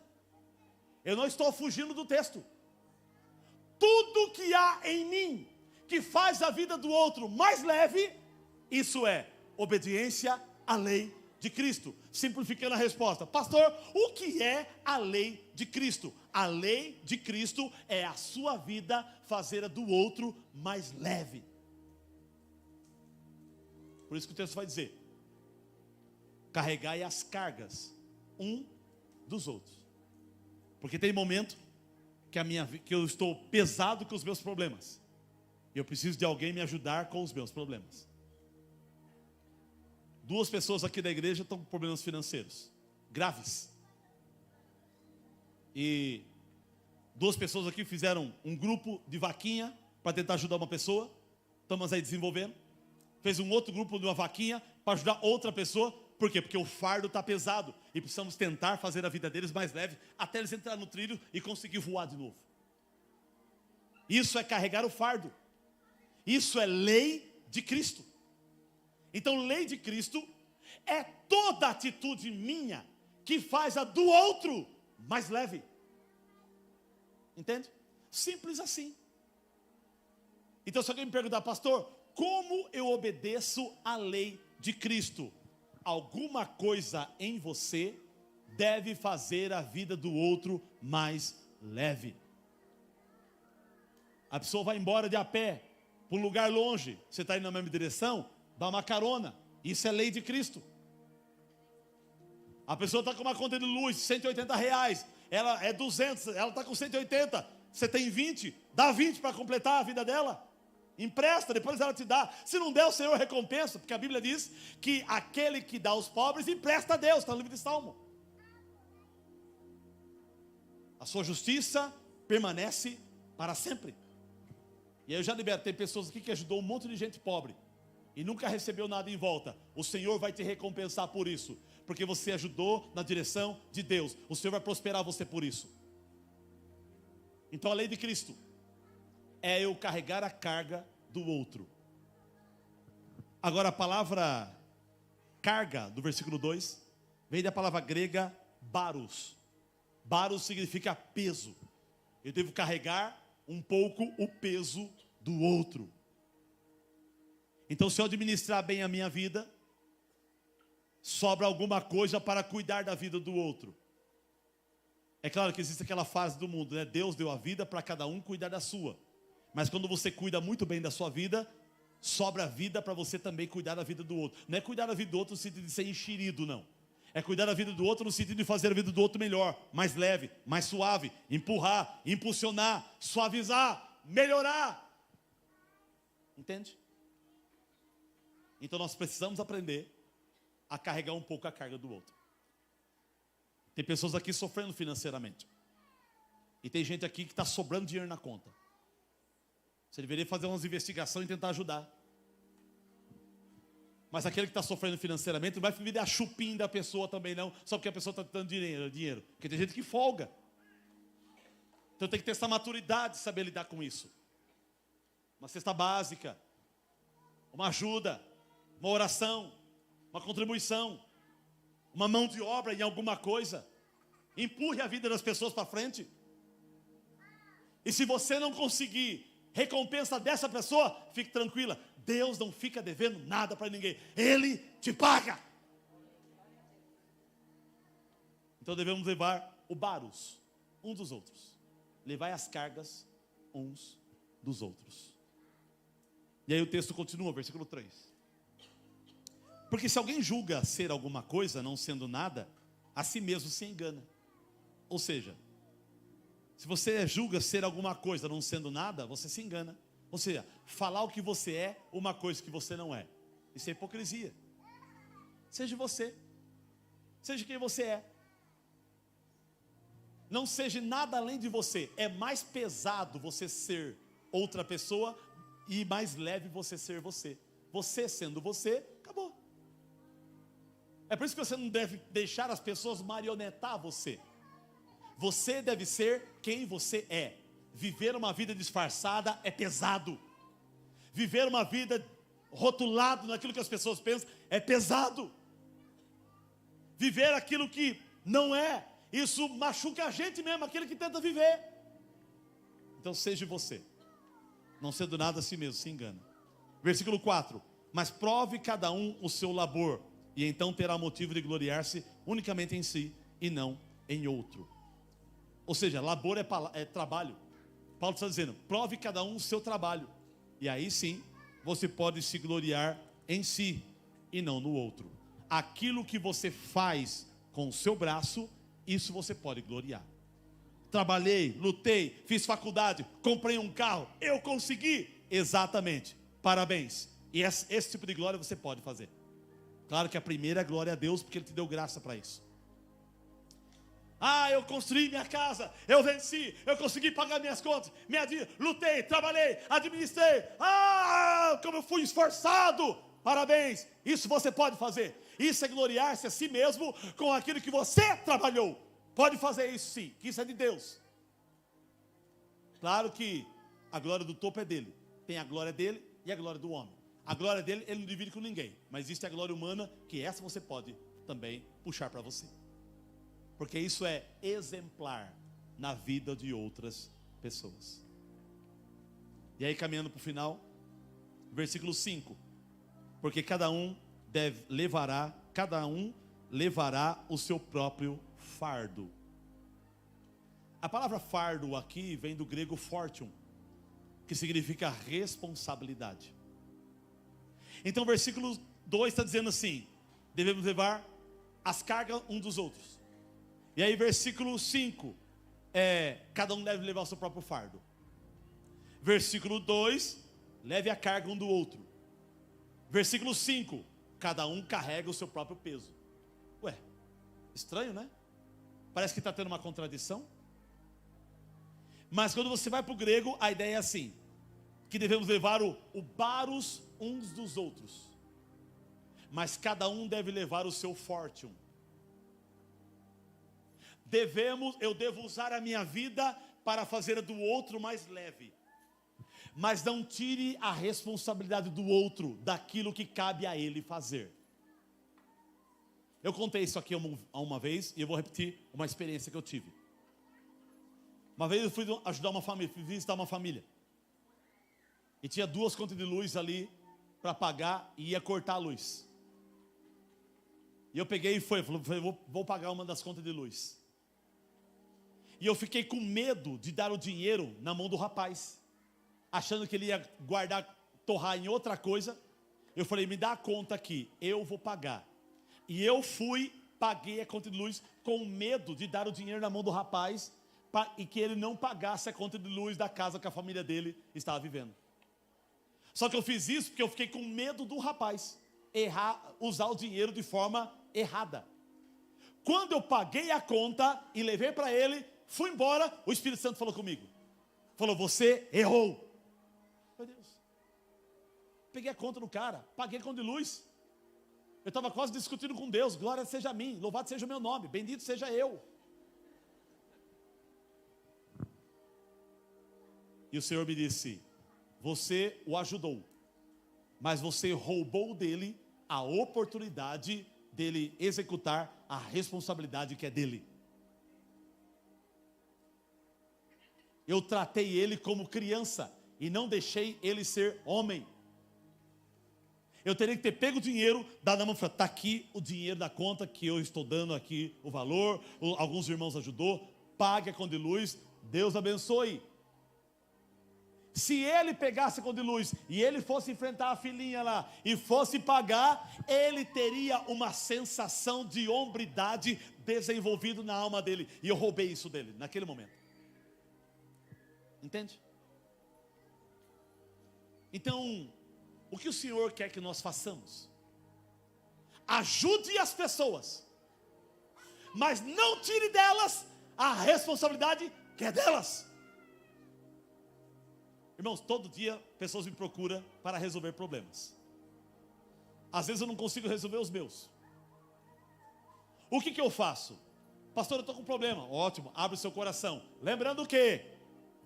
Eu não estou fugindo do texto. Tudo que há em mim que faz a vida do outro mais leve, isso é obediência à lei de Cristo. Simplificando a resposta, pastor, o que é a lei de Cristo? A lei de Cristo é a sua vida fazer a do outro mais leve. Por isso que o texto vai dizer, carregai as cargas um dos outros. Porque tem momento que eu estou pesado com os meus problemas. E eu preciso de alguém me ajudar com os meus problemas. 2 pessoas aqui da igreja estão com problemas financeiros graves. E 2 pessoas aqui fizeram um grupo de vaquinha para tentar ajudar uma pessoa. Estamos aí desenvolvendo. Fez um outro grupo de uma vaquinha para ajudar outra pessoa. Por quê? Porque o fardo está pesado. E precisamos tentar fazer a vida deles mais leve até eles entrarem no trilho e conseguir voar de novo. Isso é carregar o fardo. Isso é lei de Cristo. Então, lei de Cristo é toda atitude minha que faz a do outro mais leve. Entende? Simples assim. Então, se alguém me perguntar, pastor, como eu obedeço à lei de Cristo? Alguma coisa em você deve fazer a vida do outro mais leve. A pessoa vai embora de a pé para um lugar longe, você está indo na mesma direção, dá uma carona. Isso é lei de Cristo. A pessoa está com uma conta de luz, R$180, ela é 200, ela está com 180, você tem 20, dá 20 para completar a vida dela. Empresta, depois ela te dá. Se não der, o Senhor recompensa, porque a Bíblia diz que aquele que dá aos pobres empresta a Deus, está no livro de Salmo. A sua justiça permanece para sempre. E aí eu já libero, tem pessoas aqui que ajudou um monte de gente pobre e nunca recebeu nada em volta. O Senhor vai te recompensar por isso, porque você ajudou na direção de Deus. O Senhor vai prosperar você por isso. Então a lei de Cristo é eu carregar a carga do outro. Agora a palavra carga, do versículo 2, vem da palavra grega baros. Baros significa peso. Eu devo carregar um pouco o peso do outro. Então, se eu administrar bem a minha vida, sobra alguma coisa para cuidar da vida do outro. É claro que existe aquela fase do mundo, né? Deus deu a vida para cada um cuidar da sua. Mas quando você cuida muito bem da sua vida, sobra vida para você também cuidar da vida do outro. Não é cuidar da vida do outro no sentido de ser enxerido, não. É cuidar da vida do outro no sentido de fazer a vida do outro melhor, mais leve, mais suave, empurrar, impulsionar, suavizar, melhorar. Entende? Então nós precisamos aprender a carregar um pouco a carga do outro. Tem pessoas aqui sofrendo financeiramente. E tem gente aqui que está sobrando dinheiro na conta. Você deveria fazer umas investigações e tentar ajudar. Mas aquele que está sofrendo financeiramente não vai virar chupim da pessoa também não, só porque a pessoa está dando dinheiro. Porque tem gente que folga. Então tem que ter essa maturidade de saber lidar com isso. Uma cesta básica, uma ajuda, uma oração, uma contribuição, uma mão de obra em alguma coisa. Empurre a vida das pessoas para frente. E se você não conseguir recompensa dessa pessoa, fique tranquila, Deus não fica devendo nada para ninguém, Ele te paga. Então devemos levar o baros uns dos outros, levar as cargas uns dos outros. E aí o texto continua, versículo 3. Porque se alguém julga ser alguma coisa, não sendo nada, a si mesmo se engana. Ou seja, se você julga ser alguma coisa não sendo nada, você se engana. Ou seja, falar o que você é, uma coisa que você não é. Isso é hipocrisia. Seja você. Seja quem você é. Não seja nada além de você. É mais pesado você ser outra pessoa e mais leve você ser você. Você sendo você, acabou. É por isso que você não deve deixar as pessoas marionetar você. Você deve ser quem você é. Viver uma vida disfarçada é pesado. Viver uma vida rotulado naquilo que as pessoas pensam é pesado. Viver aquilo que não é, isso machuca a gente mesmo, aquele que tenta viver. Então seja você. Não sendo nada a si mesmo, se engana. Versículo 4. Mas prove cada um o seu labor, e então terá motivo de gloriar-se unicamente em si e não em outro. Ou seja, labor é trabalho. Paulo está dizendo, prove cada um o seu trabalho. E aí sim, você pode se gloriar em si e não no outro. Aquilo que você faz com o seu braço, isso você pode gloriar. Trabalhei, lutei, fiz faculdade, comprei um carro, eu consegui. Exatamente, parabéns. E esse tipo de glória você pode fazer. Claro que a primeira é glória a Deus, porque Ele te deu graça para isso. Ah, eu construí minha casa, eu venci, eu consegui pagar minhas contas, minha vida, lutei, trabalhei, administrei. Ah, como eu fui esforçado. Parabéns, isso você pode fazer. Isso é gloriar-se a si mesmo com aquilo que você trabalhou. Pode fazer isso sim, que isso é de Deus. Claro que a glória do topo é dele. Tem a glória dele e a glória do homem. A glória dele, ele não divide com ninguém. Mas existe a glória humana, que essa você pode também puxar para você. Porque isso é exemplar na vida de outras pessoas. E aí, caminhando para o final, versículo 5. Porque cada um levará o seu próprio fardo. A palavra fardo aqui vem do grego fortium, que significa responsabilidade. Então o versículo 2 está dizendo assim: devemos levar as cargas uns dos outros. E aí versículo 5, cada um deve levar o seu próprio fardo. Versículo 2, leve a carga um do outro. Versículo 5, cada um carrega o seu próprio peso. Ué, estranho, né? Parece que está tendo uma contradição. Mas quando você vai para o grego, a ideia é assim: que devemos levar o baros uns dos outros, mas cada um deve levar o seu fortium. Eu devo usar a minha vida para fazer a do outro mais leve, mas não tire a responsabilidade do outro daquilo que cabe a ele fazer. Eu contei isso aqui uma vez e eu vou repetir uma experiência que eu tive. Uma vez eu fui ajudar uma família, fui visitar uma família, e tinha 2 contas de luz ali para pagar e ia cortar a luz. E eu peguei e falei, vou pagar uma das contas de luz. E eu fiquei com medo de dar o dinheiro na mão do rapaz, achando que ele ia guardar, torrar em outra coisa. Eu falei, me dá a conta aqui, eu vou pagar. E eu paguei a conta de luz com medo de dar o dinheiro na mão do rapaz e que ele não pagasse a conta de luz da casa que a família dele estava vivendo. Só que eu fiz isso porque eu fiquei com medo do rapaz usar o dinheiro de forma errada. Quando eu paguei a conta e levei para ele, fui embora, o Espírito Santo falou comigo. Falou, você errou. Meu Deus. Peguei a conta do cara, paguei a conta de luz. Eu estava quase discutindo com Deus. Glória seja a mim, louvado seja o meu nome, bendito seja eu. E o Senhor me disse, você o ajudou, mas você roubou dele a oportunidade dele executar a responsabilidade que é dele. Eu tratei ele como criança e não deixei ele ser homem. Eu teria que ter pego o dinheiro, dado na mão e falado, está aqui o dinheiro da conta que eu estou dando aqui, o valor, alguns irmãos ajudou, pague a conta de luz, Deus abençoe. Se ele pegasse a conta de luz e ele fosse enfrentar a filhinha lá e fosse pagar, ele teria uma sensação de hombridade desenvolvida na alma dele. E eu roubei isso dele naquele momento. Entende? Então, o que o Senhor quer que nós façamos? Ajude as pessoas, mas não tire delas a responsabilidade que é delas. Irmãos, todo dia pessoas me procuram para resolver problemas. Às vezes eu não consigo resolver os meus. O que eu faço? Pastor, eu estou com um problema. Ótimo, abre o seu coração. Lembrando que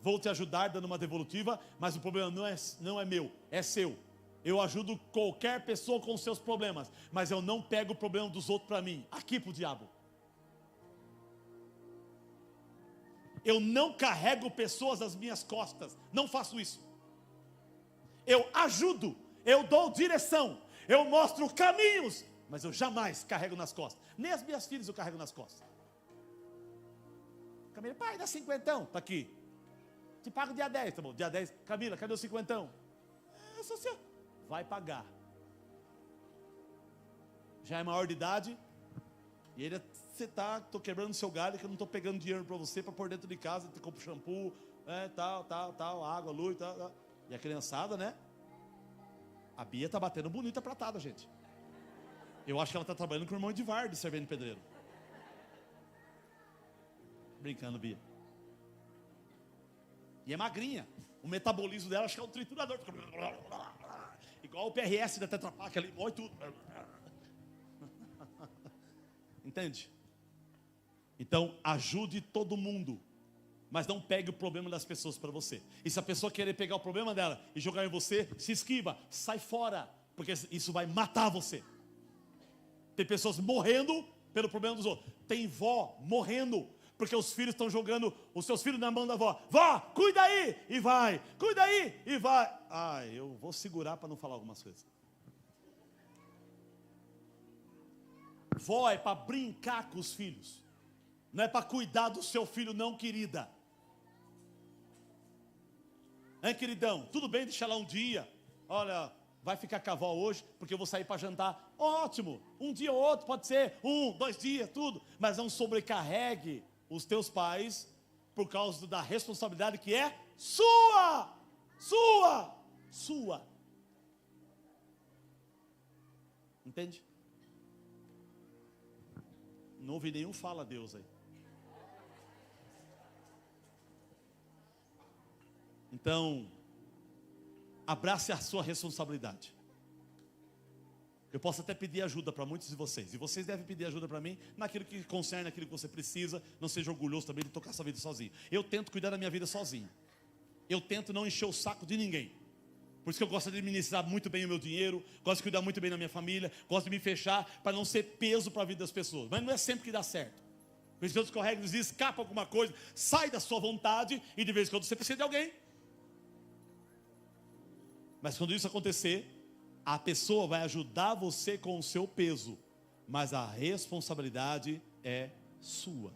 vou te ajudar dando uma devolutiva, mas o problema não é meu, é seu. Eu ajudo qualquer pessoa com os seus problemas, mas eu não pego o problema dos outros para mim, aqui para o diabo. Eu não carrego pessoas nas minhas costas, não faço isso. Eu ajudo, eu dou direção, eu mostro caminhos, mas eu jamais carrego nas costas. Nem as minhas filhas eu carrego nas costas. Camila, pai, dá 50, tá aqui. Te pago dia 10, tá bom, dia 10. Camila, cadê o 50? Vai pagar. Já é maior de idade, e ele, tô quebrando seu galho, que eu não estou pegando dinheiro para você, para pôr dentro de casa, te compro shampoo, tal, água, luz, tal. E a criançada, né? A Bia tá batendo bonita pratada, gente. Eu acho que ela tá trabalhando com o irmão Edivar, de servente pedreiro. Brincando, Bia. E é magrinha. O metabolismo dela, acho que é um triturador. Igual o PRS da Tetra Pak, ali mói tudo. Entende? Então, ajude todo mundo. Mas não pegue o problema das pessoas para você. E se a pessoa querer pegar o problema dela e jogar em você, se esquiva, sai fora. Porque isso vai matar você. Tem pessoas morrendo pelo problema dos outros. Tem vó morrendo porque os filhos estão jogando os seus filhos na mão da vó. Vó, cuida aí! E vai. Cuida aí! E vai. Eu vou segurar para não falar algumas coisas. Vó é para brincar com os filhos. Não é para cuidar do seu filho, não, querida. Hein, queridão? Tudo bem deixar lá um dia. Olha, vai ficar com a avó hoje, porque eu vou sair para jantar. Ótimo, um dia ou outro, pode ser 1, 2 dias, tudo. Mas não sobrecarregue os teus pais por causa da responsabilidade que é sua. Sua. Entende? Não ouvi nenhum fala a Deus aí. Então, abrace a sua responsabilidade. Eu posso até pedir ajuda para muitos de vocês. E vocês devem pedir ajuda para mim naquilo que concerne aquilo que você precisa. Não seja orgulhoso também de tocar sua vida sozinho. Eu tento cuidar da minha vida sozinho. Eu tento não encher o saco de ninguém. Por isso que eu gosto de administrar muito bem o meu dinheiro. Gosto de cuidar muito bem da minha família. Gosto de me fechar para não ser peso para a vida das pessoas. Mas não é sempre que dá certo. Por isso que eu escorrego, escapa alguma coisa. Sai da sua vontade e de vez em quando você precisa de alguém. Mas quando isso acontecer, a pessoa vai ajudar você com o seu peso, mas a responsabilidade é sua.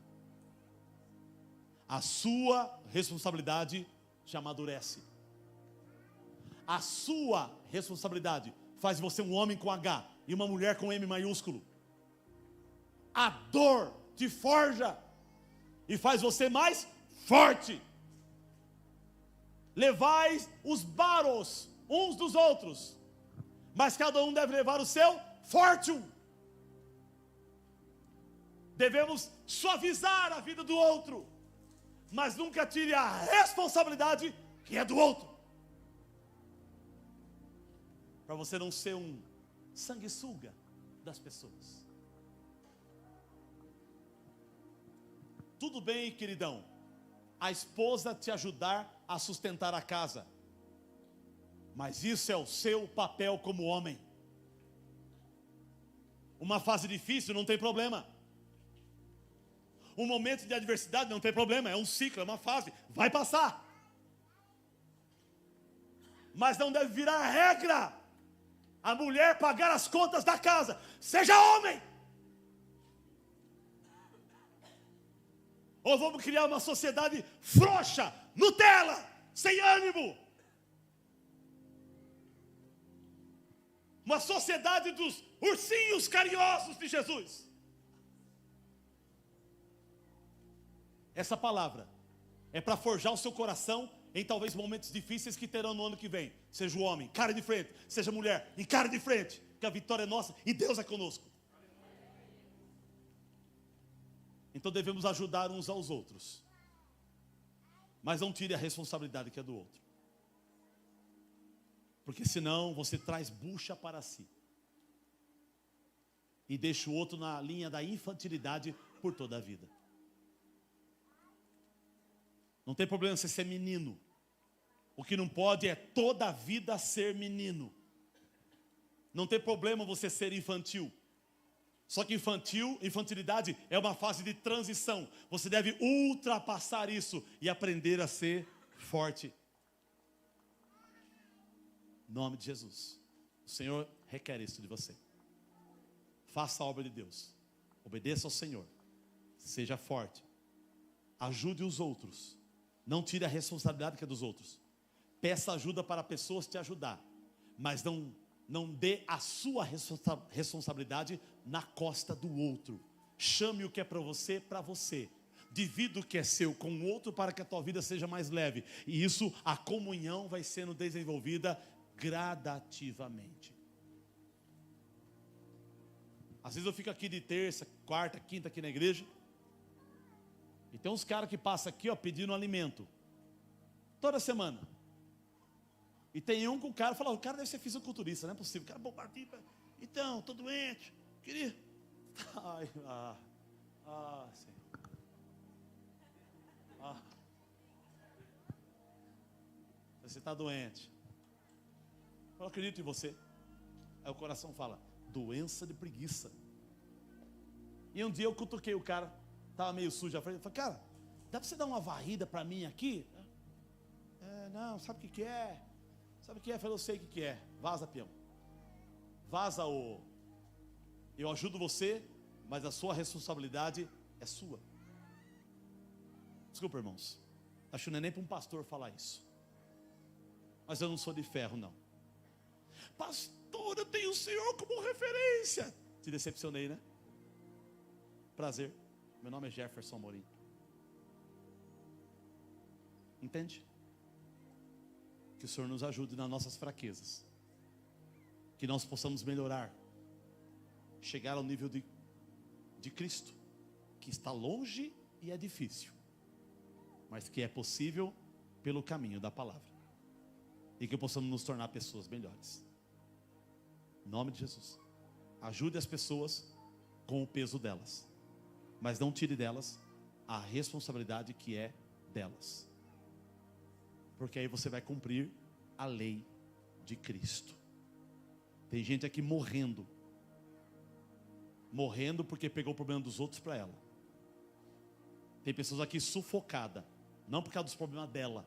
A sua responsabilidade te amadurece. A sua responsabilidade faz você um homem com H e uma mulher com M maiúsculo. A dor te forja e faz você mais forte. Levai os baros uns dos outros, mas cada um deve levar o seu fortune. Devemos suavizar a vida do outro, mas nunca tire a responsabilidade que é do outro, para você não ser um sanguessuga das pessoas. Tudo bem, queridão, a esposa te ajudar a sustentar a casa, mas isso é o seu papel como homem. Uma fase difícil não tem problema. Um momento de adversidade não tem problema. É um ciclo, é uma fase. Vai passar. Mas não deve virar regra a mulher pagar as contas da casa. Seja homem. Ou vamos criar uma sociedade frouxa, Nutella, sem ânimo. Uma sociedade dos ursinhos carinhosos de Jesus. Essa palavra é para forjar o seu coração em talvez momentos difíceis que terão no ano que vem. Seja o homem, cara de frente. Seja a mulher, em cara de frente. Que a vitória é nossa e Deus é conosco. Então devemos ajudar uns aos outros. Mas não tire a responsabilidade que é do outro. Porque senão você traz bucha para si. E deixa o outro na linha da infantilidade por toda a vida. Não tem problema você ser menino. O que não pode é toda a vida ser menino. Não tem problema você ser infantil. Só que infantilidade é uma fase de transição. Você deve ultrapassar isso e aprender a ser forte. Em nome de Jesus. O Senhor requer isso de você. Faça a obra de Deus. Obedeça ao Senhor. Seja forte. Ajude os outros. Não tire a responsabilidade que é dos outros. Peça ajuda para pessoas te ajudar. Mas não dê a sua responsabilidade na costa do outro. Chame o que é para você, para você. Divida o que é seu com o outro para que a tua vida seja mais leve. E isso, a comunhão vai sendo desenvolvida gradativamente. Às vezes eu fico aqui de terça, quarta, quinta aqui na igreja. E tem uns caras que passam aqui, ó, pedindo alimento. Toda semana. E tem um que o cara fala, o cara deve ser fisiculturista, não é possível. O cara bombardeia. Então, tô doente. Queria. Ai, Senhor. Você está doente. Eu acredito em você. Aí o coração fala, doença de preguiça. E um dia eu cutuquei o cara, estava meio sujo. Eu falei, cara, dá para você dar uma varrida para mim aqui? Não, sabe o que é? Sabe o que é? Eu falei, eu sei o que é. Vaza, peão. Vaza, eu ajudo você, mas a sua responsabilidade é sua. Desculpa, irmãos. Acho que não é nem para um pastor falar isso. Mas eu não sou de ferro, não. Pastor, eu tenho o Senhor como referência. Te decepcionei, né? Prazer. Meu nome é Jefferson Amorim. Entende? Que o Senhor nos ajude nas nossas fraquezas. Que nós possamos melhorar. Chegar ao nível de Cristo. Que está longe e é difícil. Mas que é possível pelo caminho da palavra. E que possamos nos tornar pessoas melhores. Em nome de Jesus. Ajude as pessoas com o peso delas. Mas não tire delas a responsabilidade que é delas. Porque aí você vai cumprir a lei de Cristo. Tem gente aqui morrendo. Morrendo porque pegou o problema dos outros para ela. Tem pessoas aqui sufocadas. Não por causa dos problemas dela,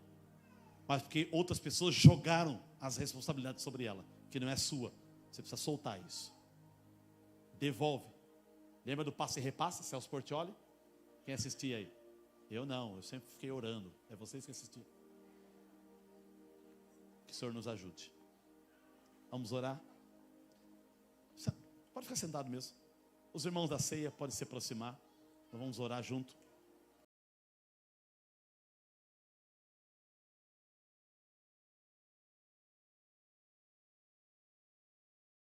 mas porque outras pessoas jogaram as responsabilidades sobre ela, que não é sua. Você precisa soltar isso. Devolve. Lembra do Passe e Repassa, Celso Portiolli? Quem assistia aí? Eu não, eu sempre fiquei orando. É vocês que assistiam. Que o Senhor nos ajude. Vamos orar? Pode ficar sentado mesmo. Os irmãos da ceia podem se aproximar. Nós vamos orar junto.